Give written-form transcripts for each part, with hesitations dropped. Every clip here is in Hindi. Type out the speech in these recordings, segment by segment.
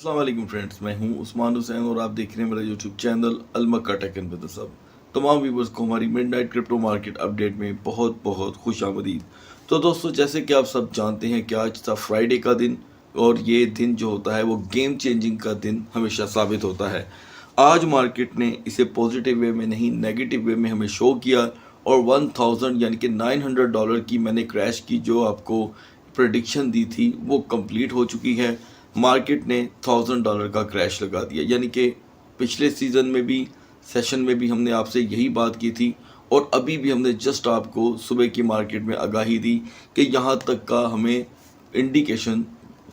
अस्सलाम वालेकुम फ्रेंड्स, मैं हूं उस्मान हुसैन और आप देख रहे हैं मेरा यूट्यूब चैनल अलमक्का टेक एंड विद सब। तमाम व्यूवर्स को हमारी मिडनाइट क्रिप्टो मार्केट अपडेट में बहुत बहुत खुश आमदीद। तो दोस्तों, जैसे कि आप सब जानते हैं कि आज था फ्राइडे का दिन और ये दिन जो होता है वो गेम चेंजिंग का दिन हमेशा साबित होता है। आज मार्केट ने इसे पॉजिटिव वे में नहीं नेगेटिव वे में हमें शो किया और 1000 यानी कि $900 की मैंने क्रैश की जो आपको प्रेडिक्शन दी थी वो कंप्लीट हो चुकी है। मार्केट ने $1000 का क्रैश लगा दिया, यानी कि पिछले सीज़न में भी सेशन में भी हमने आपसे यही बात की थी और अभी भी हमने जस्ट आपको सुबह की मार्केट में आगाही दी कि यहाँ तक का हमें इंडिकेशन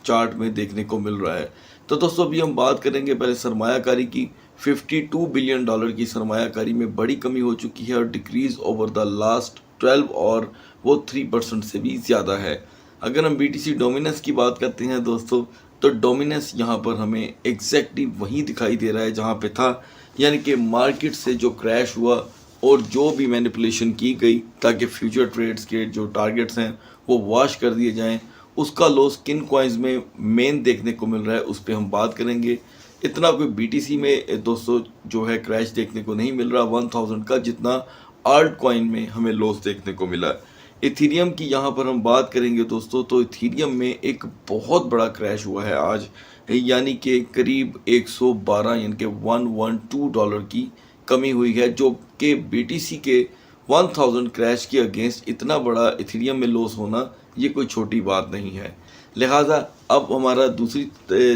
चार्ट में देखने को मिल रहा है। तो दोस्तों, अभी हम बात करेंगे पहले सरमायाकारी की। $52 बिलियन की सरमायाकारी में बड़ी कमी हो चुकी है और डिक्रीज ओवर द लास्ट 12 और वो 3% से भी ज़्यादा है। अगर हम BTC डोमिनेंस की बात करते हैं दोस्तों, तो डोमिनेंस यहाँ पर हमें एग्जैक्टली वही दिखाई दे रहा है जहाँ पे था, यानी कि मार्केट से जो क्रैश हुआ और जो भी मैनिपुलेशन की गई ताकि फ्यूचर ट्रेड्स के जो टारगेट्स हैं वो वॉश कर दिए जाएं, उसका लॉस किन कॉइन्स में मेन देखने को मिल रहा है उस पर हम बात करेंगे। इतना कोई BTC में दोस्तों जो है क्रैश देखने को नहीं मिल रहा 1000 का, जितना आल्ट कॉइन में हमें लॉस देखने को मिला। इथीरियम की यहाँ पर हम बात करेंगे दोस्तों, तो इथीरियम में एक बहुत बड़ा क्रैश हुआ है आज, यानी कि करीब 112 यानी कि $112 की कमी हुई है, जो कि BTC के 1000 क्रैश के अगेंस्ट इतना बड़ा इथीरियम में लॉस होना ये कोई छोटी बात नहीं है। लिहाजा अब हमारा दूसरी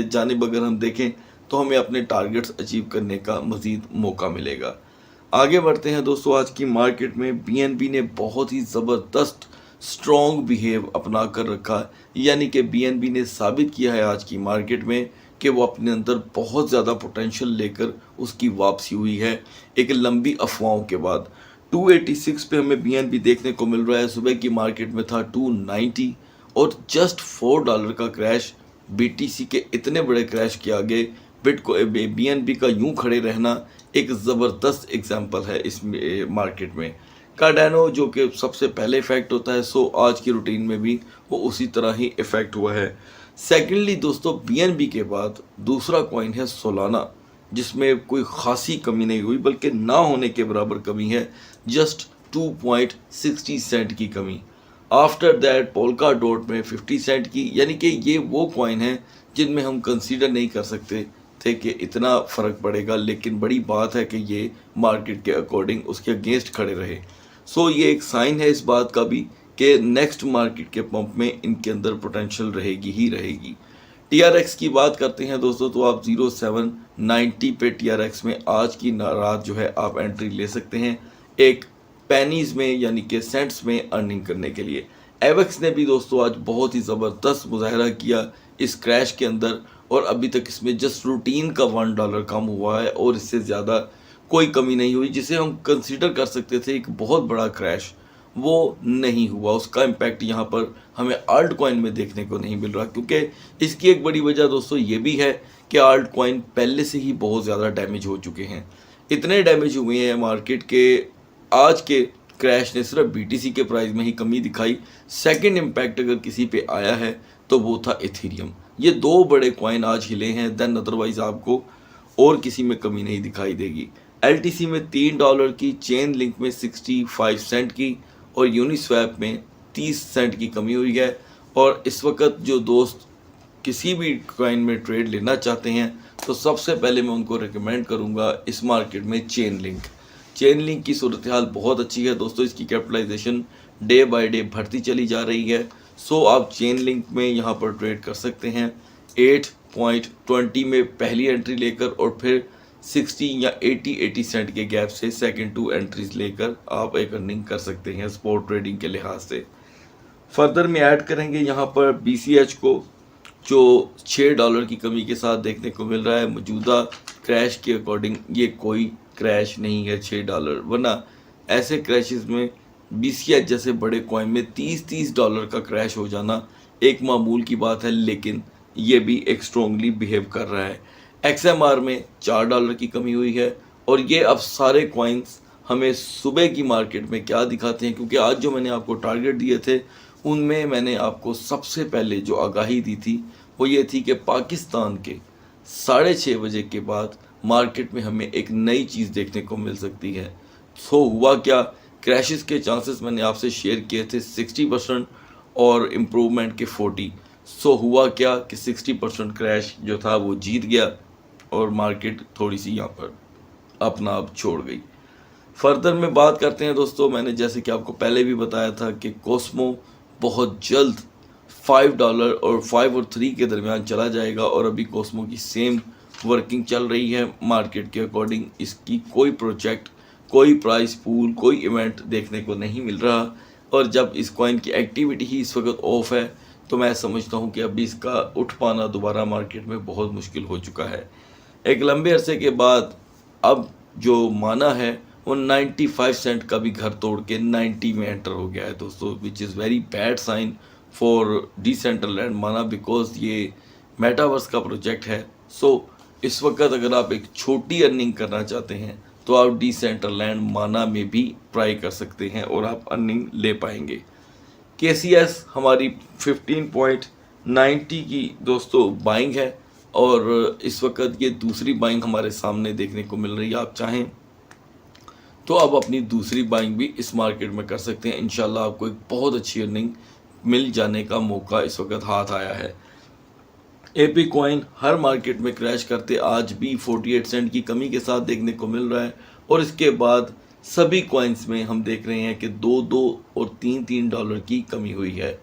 जानिब अगर हम देखें तो हमें अपने टारगेट्स अचीव करने का मज़ीद मौका मिलेगा। आगे बढ़ते हैं दोस्तों, आज की मार्केट में BNB ने बहुत ही ज़बरदस्त स्ट्रॉन्ग बिहेव अपना कर रखा है, यानी कि BNB ने साबित किया है आज की मार्केट में कि वो अपने अंदर बहुत ज़्यादा पोटेंशियल लेकर उसकी वापसी हुई है एक लंबी अफवाहों के बाद। 286 पे हमें BNB देखने को मिल रहा है, सुबह की मार्केट में था 290 और जस्ट $4 का क्रैश। BTC के इतने बड़े क्रैश के आगे BNB का यूं खड़े रहना एक ज़बरदस्त एग्जांपल है इस मार्केट में। कार्डानो जो कि सबसे पहले इफेक्ट होता है, सो आज की रूटीन में भी वो उसी तरह ही इफेक्ट हुआ है। सेकेंडली दोस्तों, BNB के बाद दूसरा कॉइन है सोलाना, जिसमें कोई खासी कमी नहीं हुई बल्कि ना होने के बराबर कमी है, जस्ट 2.60 सेंट की कमी। आफ्टर दैट पोल्का डॉट में 50 सेंट की, यानी कि ये वो कॉइन है जिनमें हम कंसीडर नहीं कर सकते थे कि इतना फ़र्क पड़ेगा, लेकिन बड़ी बात है कि ये मार्केट के अकॉर्डिंग उसके अगेंस्ट खड़े रहे। सो ये एक साइन है इस बात का भी कि नेक्स्ट मार्केट के पंप में इनके अंदर पोटेंशियल रहेगी ही रहेगी। TRX की बात करते हैं दोस्तों, तो आप 0790 पे TRX में आज की रात जो है आप एंट्री ले सकते हैं एक पेनीज में यानी कि सेंट्स में अर्निंग करने के लिए। एवेक्स ने भी दोस्तों आज बहुत ही ज़बरदस्त मुजाहरा किया इस क्रैश के अंदर और अभी तक इसमें जस्ट रूटीन का $1 कम हुआ है और इससे ज़्यादा कोई कमी नहीं हुई, जिसे हम कंसीडर कर सकते थे एक बहुत बड़ा क्रैश, वो नहीं हुआ। उसका इम्पैक्ट यहाँ पर हमें आल्ट कॉइन में देखने को नहीं मिल रहा, क्योंकि इसकी एक बड़ी वजह दोस्तों ये भी है कि आल्ट कॉइन पहले से ही बहुत ज़्यादा डैमेज हो चुके हैं। इतने डैमेज हुए हैं मार्केट के, आज के क्रैश ने सिर्फ BTC के प्राइस में ही कमी दिखाई। सेकंड इम्पैक्ट अगर किसी पे आया है तो वो था इथीरियम। ये दो बड़े कॉइन आज हिले हैं, देन अदरवाइज आपको और किसी में कमी नहीं दिखाई देगी। LTC में $3 की, चेन लिंक में 65 सेंट की और यूनिस्वैप में 30 सेंट की कमी हुई है। और इस वक्त जो दोस्त किसी भी कॉइन में ट्रेड लेना चाहते हैं तो सबसे पहले मैं उनको रिकमेंड करूंगा इस मार्केट में चेन लिंक की सूरत हाल बहुत अच्छी है दोस्तों, इसकी कैपिटलाइजेशन डे बाय डे बढ़ती चली जा रही है। सो आप चेन लिंक में यहाँ पर ट्रेड कर सकते हैं 8.20 में पहली एंट्री लेकर और फिर 60 या 80 सेंट के गैप से सेकंड 2 एंट्रीज लेकर आप एक अर्निंग कर सकते हैं स्पॉट ट्रेडिंग के लिहाज से। फर्दर में ऐड करेंगे यहाँ पर BCH को, जो $6 की कमी के साथ देखने को मिल रहा है। मौजूदा क्रैश के अकॉर्डिंग ये कोई क्रैश नहीं है $6, वरना ऐसे क्रैशेस में BCH जैसे बड़े कॉइन में $30 का क्रैश हो जाना एक मामूल की बात है, लेकिन ये भी एक स्ट्रॉन्गली बिहेव कर रहा है। XMR में $4 की कमी हुई है और ये अब सारे कॉइन्स हमें सुबह की मार्केट में क्या दिखाते हैं, क्योंकि आज जो मैंने आपको टारगेट दिए थे उनमें मैंने आपको सबसे पहले जो आगाही दी थी वो ये थी कि पाकिस्तान के 6:30 बजे के बाद मार्केट में हमें एक नई चीज़ देखने को मिल सकती है। सो हुआ क्या, क्रैशेस के चांसेस मैंने आपसे शेयर किए थे 60% और इम्प्रूवमेंट के 40। सो हुआ क्या कि 60% क्रैश जो था वो जीत गया और मार्केट थोड़ी सी यहाँ पर अपना आप छोड़ गई। फर्दर में बात करते हैं दोस्तों, मैंने जैसे कि आपको पहले भी बताया था कि कोस्मो बहुत जल्द $5 और 5 और 3 के दरमियान चला जाएगा और अभी कोस्मो की सेम वर्किंग चल रही है मार्केट के अकॉर्डिंग। इसकी कोई प्रोजेक्ट, कोई प्राइस पूल, कोई इवेंट देखने को नहीं मिल रहा और जब इस कॉइन की एक्टिविटी ही इस वक्त ऑफ है तो मैं समझता हूँ कि अभी इसका उठ पाना दोबारा मार्केट में बहुत मुश्किल हो चुका है। एक लंबे अरसे के बाद अब जो माना है वो 95 सेंट का भी घर तोड़ के 90 में एंटर हो गया है दोस्तों, which is very bad sign for Decentraland माना, बिकॉज ये मेटावर्स का प्रोजेक्ट है। सो इस वक्त अगर आप एक छोटी अर्निंग करना चाहते हैं तो आप डिसेंट्रलैंड माना में भी ट्राई कर सकते हैं और आप अर्निंग ले पाएंगे। KCS हमारी 15.90 की दोस्तों बाइंग है और इस वक्त ये दूसरी बाइंग हमारे सामने देखने को मिल रही है। आप चाहें तो आप अपनी दूसरी बाइंग भी इस मार्केट में कर सकते हैं। इंशाल्लाह आपको एक बहुत अच्छी अर्निंग मिल जाने का मौका इस वक्त हाथ आया है। AP कॉइन हर मार्केट में क्रैश करते आज भी 48 सेंट की कमी के साथ देखने को मिल रहा है और इसके बाद सभी कॉइन्स में हम देख रहे हैं कि 2-2 और 3-3 डॉलर की कमी हुई है।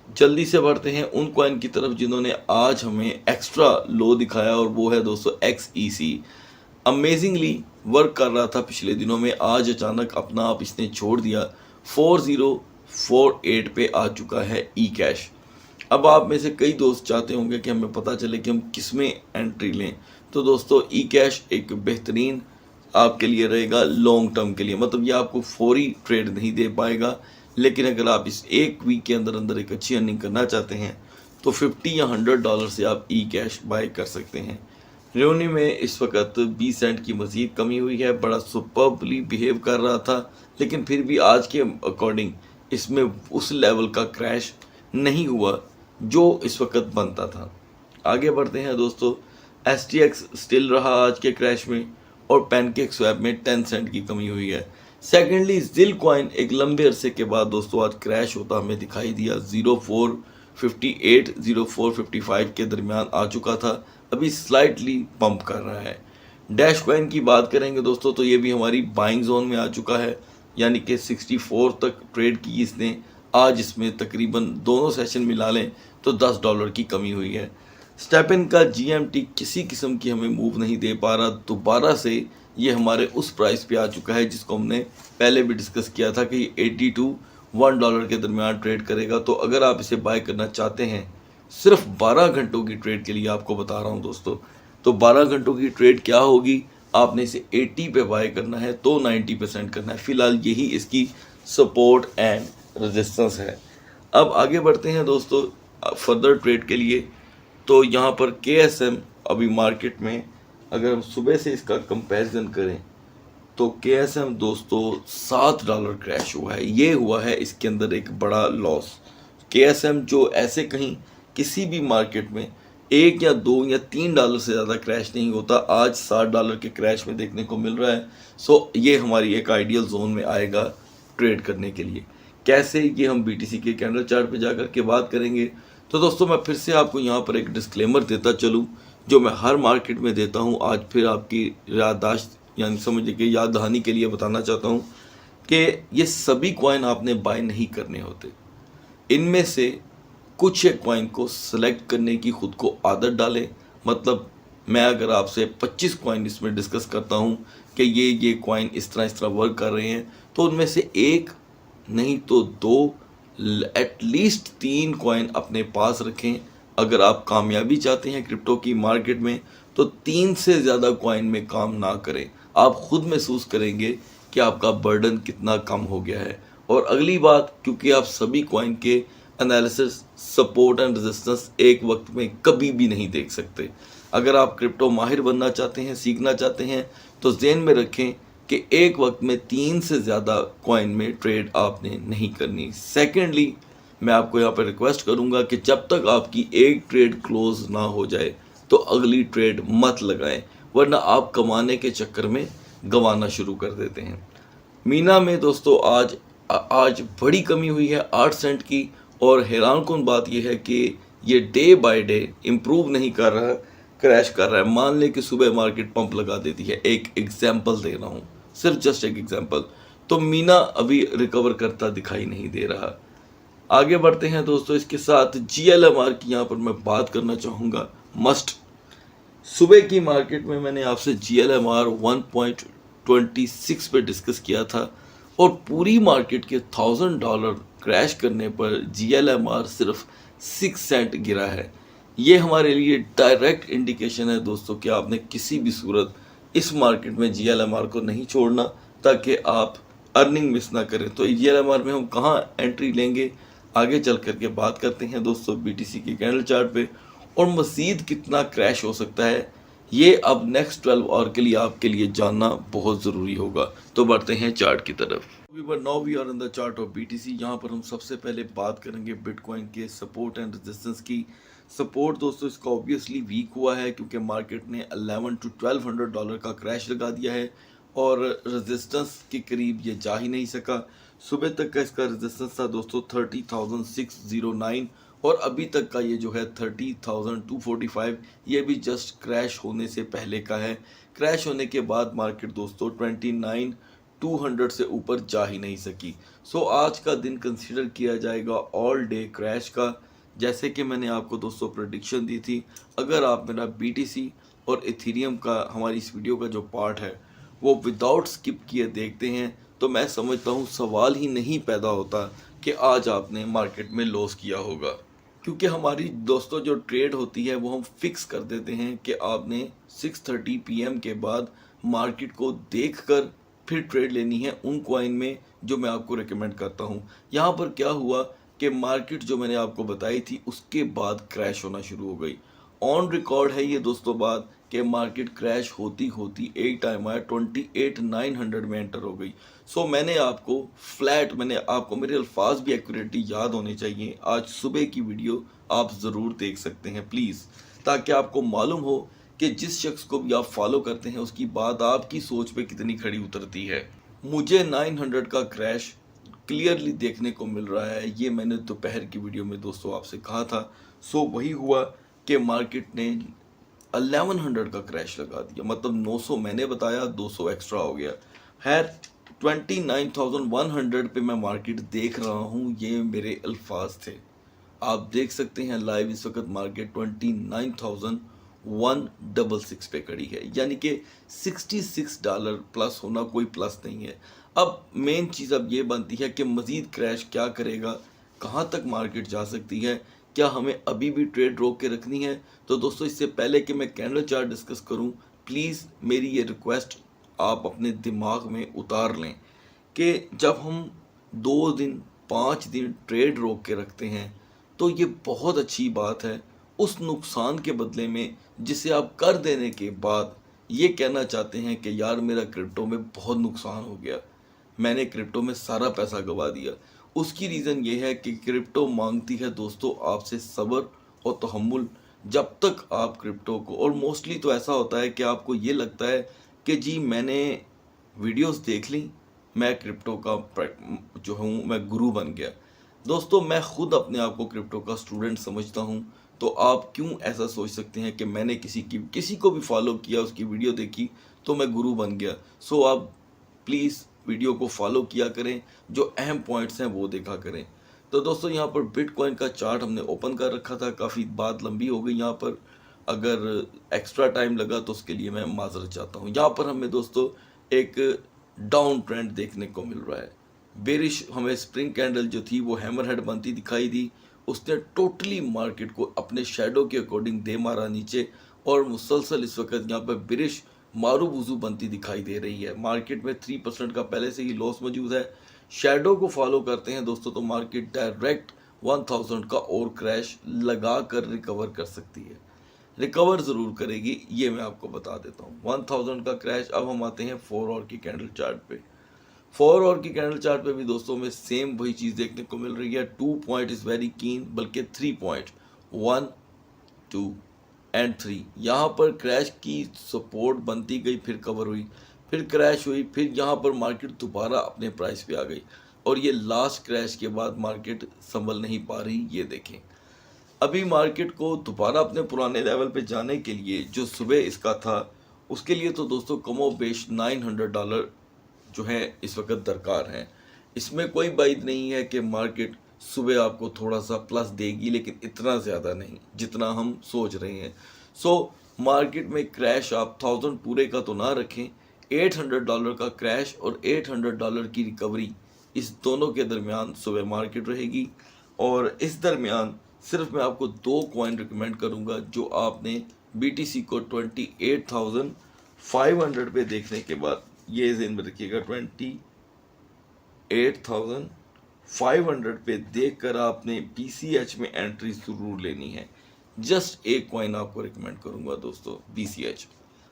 जल्दी से बढ़ते हैं उन कॉइन की तरफ जिन्होंने आज हमें एक्स्ट्रा लो दिखाया और वो है दोस्तों XEC। अमेजिंगली वर्क कर रहा था पिछले दिनों में, आज अचानक अपना आप इसने छोड़ दिया। 4048 पे आ चुका है ई कैश। अब आप में से कई दोस्त चाहते होंगे कि हमें पता चले कि हम किस में एंट्री लें, तो दोस्तों ई कैश एक बेहतरीन आपके लिए रहेगा लॉन्ग टर्म के लिए। मतलब ये आपको फौरी ट्रेड नहीं दे पाएगा, लेकिन अगर आप इस एक वीक के अंदर अंदर एक अच्छी अर्निंग करना चाहते हैं तो 50 या $100 से आप ई कैश बाय कर सकते हैं। रेवेन्यू में इस वक्त 20 सेंट की मज़ीद कमी हुई है। बड़ा सुपर्बली बिहेव कर रहा था, लेकिन फिर भी आज के अकॉर्डिंग इसमें उस लेवल का क्रैश नहीं हुआ जो इस वक्त बनता था। आगे बढ़ते हैं दोस्तों, STX स्टिल रहा आज के क्रैश में और पैनकेक स्वैप में 10 सेंट की कमी हुई है। सेकेंडली ZIL कॉइन एक लंबे अरसे के बाद दोस्तों आज क्रैश होता हमें दिखाई दिया। 0458 0455 के दरमियान आ चुका था, अभी स्लाइटली पंप कर रहा है। डैश कॉइन की बात करेंगे दोस्तों तो ये भी हमारी बाइंग जोन में आ चुका है, यानी कि 64 तक ट्रेड की इसने। आज इसमें तकरीबन दोनों सेशन मिला लें तो $10 की कमी हुई है। स्टेपिन का GMT किसी किस्म की हमें मूव नहीं दे पा रहा, दोबारा से ये हमारे उस प्राइस पे आ चुका है जिसको हमने पहले भी डिस्कस किया था कि 80 to $1 के दरमियान ट्रेड करेगा। तो अगर आप इसे बाय करना चाहते हैं, सिर्फ 12 घंटों की ट्रेड के लिए आपको बता रहा हूँ दोस्तों, तो 12 घंटों की ट्रेड क्या होगी, आपने इसे 80 पे बाय करना है तो 90% करना है। फिलहाल यही इसकी सपोर्ट एंड रेजिस्टेंस है। अब आगे बढ़ते हैं दोस्तों फर्दर ट्रेड के लिए। तो यहाँ पर KSM अभी मार्केट में अगर हम सुबह से इसका कंपैरिजन करें तो KSM दोस्तों $7 क्रैश हुआ है। ये हुआ है इसके अंदर एक बड़ा लॉस। KSM जो ऐसे कहीं किसी भी मार्केट में 1 या 2 या $3 से ज़्यादा क्रैश नहीं होता, आज $7 के क्रैश में देखने को मिल रहा है। सो ये हमारी एक आइडियल जोन में आएगा ट्रेड करने के लिए। कैसे, ये हम BTC के कैंडल चार्ट पे जाकर के बात करेंगे। तो दोस्तों मैं फिर से आपको यहाँ पर एक डिस्क्लेमर देता चलूँ जो मैं हर मार्केट में देता हूँ। आज फिर आपकी याददाश्त यानी समझिए कि याद दहानी के लिए बताना चाहता हूँ कि ये सभी कॉइन आपने बाय नहीं करने होते। इनमें से कुछ एक कॉइन को सिलेक्ट करने की खुद को आदत डालें। मतलब मैं अगर आपसे 25 कॉइन इसमें डिस्कस करता हूँ कि ये कॉइन इस तरह वर्क कर रहे हैं, तो उनमें से एक नहीं तो 2 एटलीस्ट 3 कॉइन अपने पास रखें। अगर आप कामयाबी चाहते हैं क्रिप्टो की मार्केट में तो 3 से ज़्यादा कॉइन में काम ना करें। आप खुद महसूस करेंगे कि आपका बर्डन कितना कम हो गया है। और अगली बात, क्योंकि आप सभी कॉइन के एनालिसिस, सपोर्ट एंड रेजिस्टेंस एक वक्त में कभी भी नहीं देख सकते। अगर आप क्रिप्टो माहिर बनना चाहते हैं, सीखना चाहते हैं, तो ज़हन में रखें कि एक वक्त में 3 से ज़्यादा कॉइन में ट्रेड आपने नहीं करनी। सेकेंडली मैं आपको यहाँ पर रिक्वेस्ट करूँगा कि जब तक आपकी एक ट्रेड क्लोज ना हो जाए तो अगली ट्रेड मत लगाएं, वरना आप कमाने के चक्कर में गंवाना शुरू कर देते हैं। मीना में दोस्तों आज बड़ी कमी हुई है 8 सेंट की, और हैरानकुन बात यह है कि ये डे बाय डे इम्प्रूव नहीं कर रहा, क्रैश कर रहा है। मान लें कि सुबह मार्केट पंप लगा देती है, एक एग्जाम्पल दे रहा हूँ, सिर्फ जस्ट एक एग्जाम्पल, तो मीना अभी रिकवर करता दिखाई नहीं दे रहा। आगे बढ़ते हैं दोस्तों, इसके साथ GLMR की यहाँ पर मैं बात करना चाहूँगा मस्ट। सुबह की मार्केट में मैंने आपसे GLMR 1.26 पे डिस्कस किया था, और पूरी मार्केट के $1000 क्रैश करने पर GLMR सिर्फ 6 सेंट गिरा है। ये हमारे लिए डायरेक्ट इंडिकेशन है दोस्तों कि आपने किसी भी सूरत इस मार्केट में GLMR को नहीं छोड़ना, ताकि आप अर्निंग मिस ना करें। तो GLMR में हम कहाँ एंट्री लेंगे, आगे चल करके बात करते हैं दोस्तों BTC के कैंडल चार्ट पे, और मज़ीद कितना क्रैश हो सकता है ये अब नेक्स्ट 12 आवर के लिए आपके लिए जानना बहुत ज़रूरी होगा। तो बढ़ते हैं चार्ट की तरफ। Now we are in the chart of BTC। यहाँ पर हम सबसे पहले बात करेंगे बिटकॉइन के सपोर्ट एंड रेजिस्टेंस की। सपोर्ट दोस्तों इसका ऑब्वियसली वीक हुआ है, क्योंकि मार्केट ने 1100 to 1200 डॉलर का क्रैश लगा दिया है, और रेजिस्टेंस के करीब ये जा ही नहीं सका। सुबह तक का इसका रेजिस्टेंस था दोस्तों 30,609, और अभी तक का ये जो है 30,245, ये भी जस्ट क्रैश होने से पहले का है। क्रैश होने के बाद मार्केट दोस्तों 29,200 से ऊपर जा ही नहीं सकी। सो आज का दिन कंसीडर किया जाएगा ऑल डे क्रैश का, जैसे कि मैंने आपको दोस्तों प्रेडिक्शन दी थी। अगर आप मेरा BTC और इथेरियम का हमारी इस वीडियो का जो पार्ट है वो विदाउट स्किप किए देखते हैं, तो मैं समझता हूँ सवाल ही नहीं पैदा होता कि आज आपने मार्केट में लॉस किया होगा, क्योंकि हमारी दोस्तों जो ट्रेड होती है वो हम फिक्स कर देते हैं कि आपने 6:30 PM के बाद मार्केट को देखकर फिर ट्रेड लेनी है उन कॉइन में जो मैं आपको रिकमेंड करता हूँ। यहाँ पर क्या हुआ कि मार्केट जो मैंने आपको बताई थी उसके बाद क्रैश होना शुरू हो गई। ऑन रिकॉर्ड है ये दोस्तों बात कि मार्केट क्रैश होती होती एक टाइम आया 28,900 में एंटर हो गई। सो मैंने आपको मेरे अल्फाज भी एक्यूरेटली याद होने चाहिए। आज सुबह की वीडियो आप ज़रूर देख सकते हैं प्लीज़, ताकि आपको मालूम हो कि जिस शख्स को भी आप फॉलो करते हैं उसकी बात आपकी सोच पे कितनी खड़ी उतरती है। मुझे 900 का क्रैश क्लियरली देखने को मिल रहा है, ये मैंने दोपहर की वीडियो में दोस्तों आपसे कहा था। सो वही हुआ कि मार्केट ने 1100 का क्रैश लगा दिया, मतलब 900 मैंने बताया, 200 एक्स्ट्रा हो गया। खैर 29,100 पे मैं मार्केट देख रहा हूँ, ये मेरे अल्फाज थे। आप देख सकते हैं लाइव इस वक्त मार्केट 29,166 पे खड़ी है, यानी कि $66 प्लस होना कोई प्लस नहीं है। अब मेन चीज़ अब ये बनती है कि मज़ीद क्रैश क्या करेगा, कहाँ तक मार्केट जा सकती है, क्या हमें अभी भी ट्रेड रोक के रखनी है। तो दोस्तों इससे पहले कि मैं कैंडल चार्ट डिस्कस करूं, प्लीज़ मेरी ये रिक्वेस्ट आप अपने दिमाग में उतार लें कि जब हम 2 दिन 5 दिन ट्रेड रोक के रखते हैं तो ये बहुत अच्छी बात है। उस नुकसान के बदले में जिसे आप कर देने के बाद ये कहना चाहते हैं कि यार मेरा क्रिप्टो में बहुत नुकसान हो गया, मैंने क्रिप्टो में सारा पैसा गंवा दिया। उसकी रीज़न ये है कि क्रिप्टो मांगती है दोस्तों आपसे सब्र और तहम्मुल। जब तक आप क्रिप्टो को, और मोस्टली तो ऐसा होता है कि आपको ये लगता है कि जी मैंने वीडियोस देख ली, मैं क्रिप्टो का जो हूँ मैं गुरु बन गया। दोस्तों मैं खुद अपने आप को क्रिप्टो का स्टूडेंट समझता हूँ, तो आप क्यों ऐसा सोच सकते हैं कि मैंने किसी को भी फॉलो किया, उसकी वीडियो देखी तो मैं गुरु बन गया। सो आप प्लीज़ वीडियो को फॉलो किया करें, जो अहम पॉइंट्स हैं वो देखा करें। तो दोस्तों यहाँ पर बिटकॉइन का चार्ट हमने ओपन कर रखा था, काफ़ी बात लंबी हो गई यहाँ पर, अगर एक्स्ट्रा टाइम लगा तो उसके लिए मैं माजरत चाहता हूँ। यहाँ पर हमें दोस्तों एक डाउन ट्रेंड देखने को मिल रहा है। बेरिश हमें स्प्रिंग कैंडल जो थी वो हैमर हेड बनती दिखाई दी, उसने टोटली मार्केट को अपने शेडो के अकॉर्डिंग दे मारा नीचे, और मुसलसल इस वक्त यहाँ पर बेरिश मारू बुजू बनती दिखाई दे रही है। मार्केट में 3% का पहले से ही लॉस मौजूद है। शेडो को फॉलो करते हैं दोस्तों तो मार्केट डायरेक्ट 1000 का और क्रैश लगा कर रिकवर कर सकती है, रिकवर ज़रूर करेगी, ये मैं आपको बता देता हूँ। 1000 का क्रैश। अब हम आते हैं 4 आवर की कैंडल चार्ट पे। 4 आवर की कैंडल चार्ट पे भी दोस्तों में सेम वही चीज़ देखने को मिल रही है। 2 पॉइंट इज़ वेरी कीन, बल्कि 3 पॉइंट, 1 2 एंड 3। यहाँ पर क्रैश की सपोर्ट बनती गई, फिर कवर हुई, फिर क्रैश हुई, फिर यहाँ पर मार्केट दोबारा अपने प्राइस पे आ गई और ये लास्ट क्रैश के बाद मार्केट संभल नहीं पा रही। ये देखें, अभी मार्केट को दोबारा अपने पुराने लेवल पे जाने के लिए जो सुबह इसका था, उसके लिए तो दोस्तों कमो बेश $900 जो है इस वक्त दरकार है। इसमें कोई बात नहीं है कि मार्केट सुबह आपको थोड़ा सा प्लस देगी, लेकिन इतना ज़्यादा नहीं जितना हम सोच रहे हैं। मार्केट में क्रैश आप 1000 पूरे का तो ना रखें, $800 का क्रैश और $800 की रिकवरी, इस दोनों के दरमियान सुबह मार्केट रहेगी। और इस दरमियान सिर्फ मैं आपको 2 कॉइन रिकमेंड करूंगा जो आपने BTC को 28,500 पे देखने के बाद, ये ज़हन में रखिएगा, 28,500 पे देखकर आपने BCH में एंट्री जरूर लेनी है। जस्ट एक कॉइन आपको रिकमेंड करूंगा दोस्तों, BCH।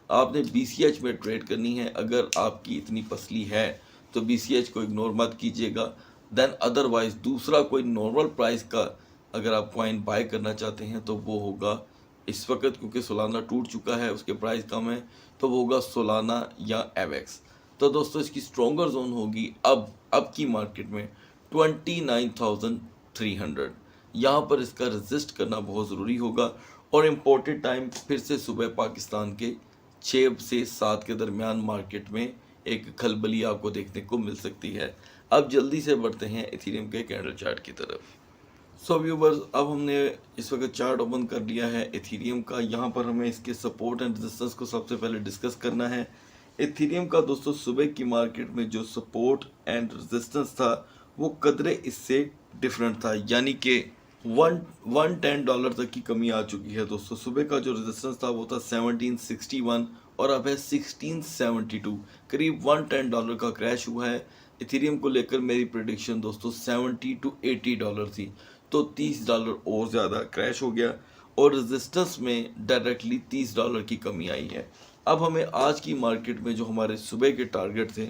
आपने BCH में ट्रेड करनी है। अगर आपकी इतनी पसली है तो BCH को इग्नोर मत कीजिएगा। देन अदरवाइज दूसरा कोई नॉर्मल प्राइस का अगर आप कॉइन बाय करना चाहते हैं तो वो होगा इस वक्त, क्योंकि सोलाना टूट चुका है, उसके प्राइस कम है, तो वो होगा सोलाना या एवेक्स। तो दोस्तों इसकी स्ट्रॉन्गर जोन होगी अब की मार्केट में 29,300। यहाँ पर इसका रेजिस्ट करना बहुत ज़रूरी होगा। और इम्पोर्टेड टाइम फिर से सुबह पाकिस्तान के 6 से 7 के दरमियान मार्केट में एक खलबली आपको देखने को मिल सकती है। अब जल्दी से बढ़ते हैं इथेरियम के कैंडल चार्ट की तरफ। सो व्यूवर्स, अब हमने इस वक्त चार्ट ओपन कर लिया है इथेरियम का। यहाँ पर हमें इसके सपोर्ट एंड रेजिस्टेंस को सबसे पहले डिस्कस करना है। इथेरियम का दोस्तों सुबह की मार्केट में जो सपोर्ट एंड रेजिस्टेंस था वो कदरे इससे डिफरेंट था, यानी कि $110 तक की कमी आ चुकी है दोस्तों। सुबह का जो रेजिस्टेंस था वो था 1761 और अब है 1672, करीब $110 का क्रैश हुआ है। इथेरियम को लेकर मेरी प्रेडिक्शन दोस्तों $70 to $80 थी, तो $30 और ज़्यादा क्रैश हो गया और रेजिस्टेंस में डायरेक्टली $30 की कमी आई है। अब हमें आज की मार्केट में जो हमारे सुबह के टारगेट थे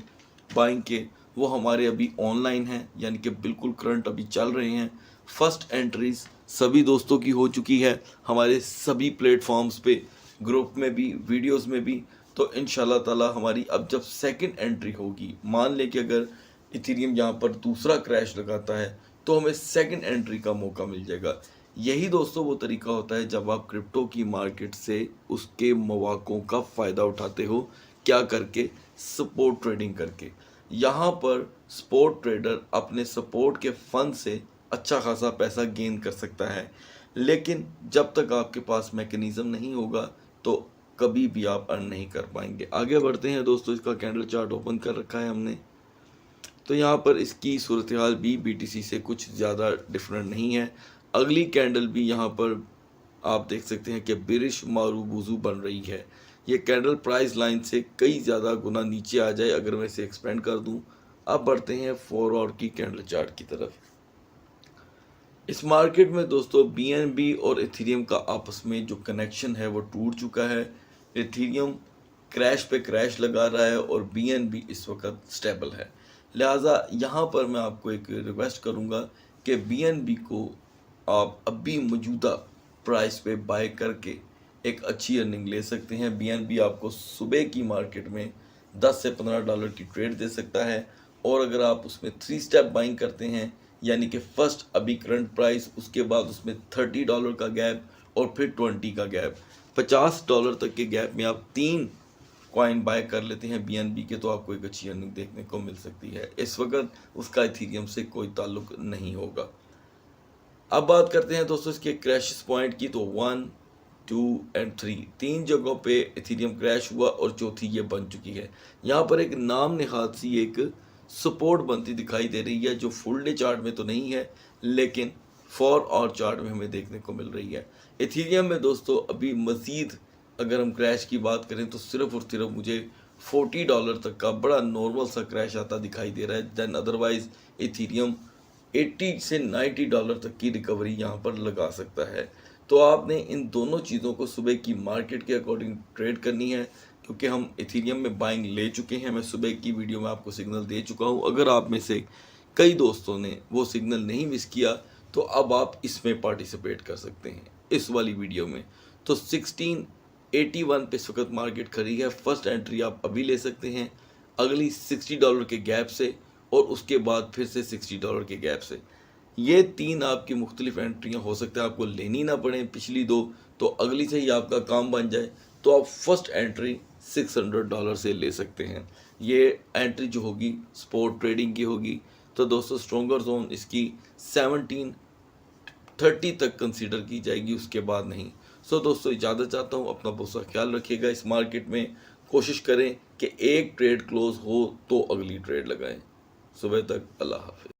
बाइंग के, वो हमारे अभी ऑनलाइन हैं, यानी कि बिल्कुल करंट अभी चल रहे हैं। फर्स्ट एंट्रीज सभी दोस्तों की हो चुकी है हमारे सभी प्लेटफॉर्म्स पे, ग्रुप में भी, वीडियोस में भी। तो इंशाल्लाह ताला हमारी अब जब सेकंड एंट्री होगी, मान लें कि अगर इथेरियम यहाँ पर दूसरा क्रैश लगाता है तो हमें सेकंड एंट्री का मौका मिल जाएगा। यही दोस्तों वो तरीका होता है जब आप क्रिप्टो की मार्केट से उसके मौक़ों का फ़ायदा उठाते हो। क्या करके? सपोर्ट ट्रेडिंग करके। यहाँ पर सपोर्ट ट्रेडर अपने सपोर्ट के फंड से अच्छा खासा पैसा गेन कर सकता है, लेकिन जब तक आपके पास मैकेनिज़्म नहीं होगा तो कभी भी आप अर्न नहीं कर पाएंगे। आगे बढ़ते हैं दोस्तों, इसका कैंडल चार्ट ओपन कर रखा है हमने, तो यहाँ पर इसकी सूरत हाल भी BTC से कुछ ज़्यादा डिफरेंट नहीं है। अगली कैंडल भी यहाँ पर आप देख सकते हैं कि बिरिश मारूबुजू बन रही है। ये कैंडल प्राइस लाइन से कई ज़्यादा गुना नीचे आ जाए अगर मैं इसे एक्सपेंड कर दूँ। अब बढ़ते हैं 4 आवर की कैंडल चार्ट की तरफ। इस मार्केट में दोस्तों BNB और इथेरियम का आपस में जो कनेक्शन है वो टूट चुका है। इथेरियम क्रैश पे क्रैश लगा रहा है और BNB इस वक्त स्टेबल है। लिहाजा यहाँ पर मैं आपको एक रिक्वेस्ट करूँगा कि BNB को आप अभी मौजूदा प्राइस पे बाय करके एक अच्छी अर्निंग ले सकते हैं। BNB आपको सुबह की मार्केट में $10 से $15 की ट्रेड दे सकता है, और अगर आप उसमें 3 स्टेप बाइंग करते हैं, यानी कि फर्स्ट अभी करंट प्राइस, उसके बाद उसमें $30 का गैप और फिर 20 का गैप, $50 तक के गैप में आप 3 कॉइन बाय कर लेते हैं BNB के, तो आपको एक अच्छी अर्निंग देखने को मिल सकती है। इस वक्त उसका इथेरियम से कोई ताल्लुक नहीं होगा। अब बात करते हैं दोस्तों इसके क्रैश पॉइंट की, तो 1, 2 एंड 3 जगहों पे इथेरियम क्रैश हुआ और चौथी ये बन चुकी है। यहाँ पर एक नाम निहात सी एक सपोर्ट बनती दिखाई दे रही है, जो फुल डे चार्ट में तो नहीं है लेकिन 4 आवर चार्ट में हमें देखने को मिल रही है। इथेरियम में दोस्तों अभी मज़ीद अगर हम क्रैश की बात करें तो सिर्फ और सिर्फ मुझे $40 तक का बड़ा नॉर्मल सा क्रैश आता दिखाई दे रहा है। दैन अदरवाइज इथेरियम $80 से $90 तक की रिकवरी यहाँ पर लगा सकता है। तो आपने इन दोनों चीज़ों को सुबह की मार्केट के अकॉर्डिंग ट्रेड करनी है, क्योंकि हम इथेरियम में बाइंग ले चुके हैं। मैं सुबह की वीडियो में आपको सिग्नल दे चुका हूँ। अगर आप में से कई दोस्तों ने वो सिग्नल नहीं मिस किया तो अब आप इसमें पार्टिसिपेट कर सकते हैं इस वाली वीडियो में। तो 1681 पे इस वक्त मार्केट खड़ी है। फर्स्ट एंट्री आप अभी ले सकते हैं अगली $60 के गैप से और उसके बाद फिर से $60 के गैप से। ये 3 आपकी मुख्तलिफ एंट्रियाँ हो सकता है आपको लेनी ना पड़े पिछली 2, तो अगली से ही आपका काम बन जाए तो आप फर्स्ट एंट्री $600 से ले सकते हैं। ये एंट्री जो होगी स्पोर्ट ट्रेडिंग की होगी। तो दोस्तों स्ट्रॉन्गर जोन इसकी 1730 तक कंसीडर की जाएगी, उसके बाद नहीं। सो दोस्तों इजाज़त चाहता हूँ, अपना बहुत सा ख्याल रखिएगा। इस मार्केट में कोशिश करें कि एक ट्रेड क्लोज हो तो अगली ट्रेड लगाएं। सुबह तक अल्लाह हाफिज़।